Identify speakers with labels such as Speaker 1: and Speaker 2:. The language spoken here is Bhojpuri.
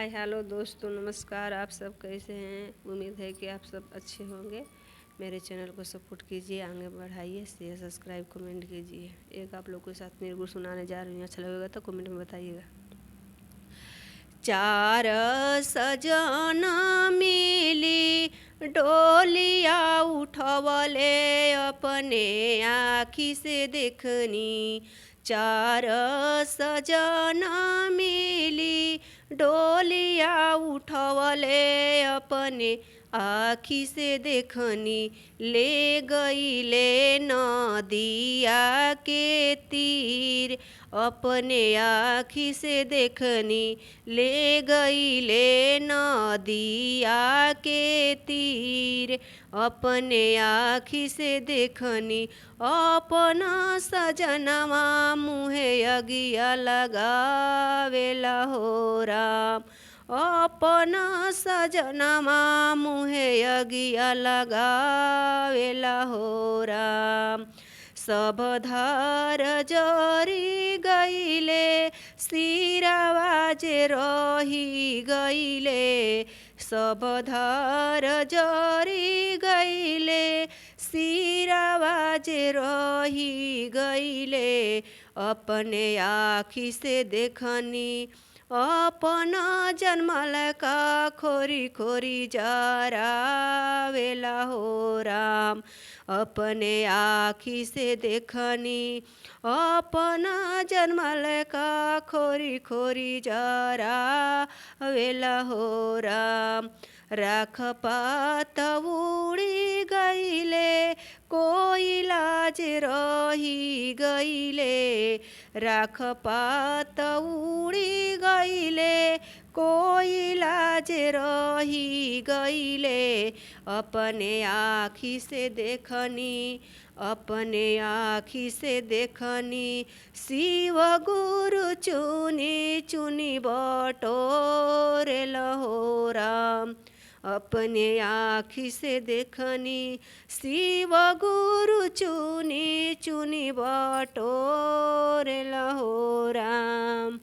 Speaker 1: हाय हेलो दोस्तों, नमस्कार। आप सब कैसे हैं? उम्मीद है कि आप सब अच्छे होंगे। मेरे चैनल को सपोर्ट कीजिए, आगे बढ़ाइए, शेयर सब्सक्राइब कमेंट कीजिए। एक आप लोग के साथ मेरे को सुनाने जा रही हूँ, अच्छा लगेगा तो कमेंट में बताइएगा। चार सजना मिली डोलिया उठवले अपने आँखी से देखनी। चार सजना मिली डोलिया उठवले अपने आँखी से देखनी। ले गईले नदिया के तीर अपने आँखी से देखनी। ले गईले नदिया के तीर अपने आँखी से देखनी। अपना सजनवा मुहे अगिया लगावेला हो राम। अपना सजनवा मुहे अगिया लगावेला हो राम। सब धार जरी गईले सिरावा जे रही गईले। सब धार जरी गईले सिरावा जे रही गईले। अपने आँखी से देखनी अपना जन्मल का खोरी खोरी जरावेला हो राम। अपने आँखी से देखनी अपना जन्मल का खोरी खोरी जरावेला हो राम। राख पात उड़ी गईले कोयला जे रही गईले। राख पात उड़ी गईले कोयला जे रही गईले। अपने आँखी से देखनी अपने आँखी से देखनी। शिव गुरु चुनी चुनी बटोरेल हो राम। अपने आँखी से देखनी शिव गुरु चुनी चुनी बटोरेल हो राम।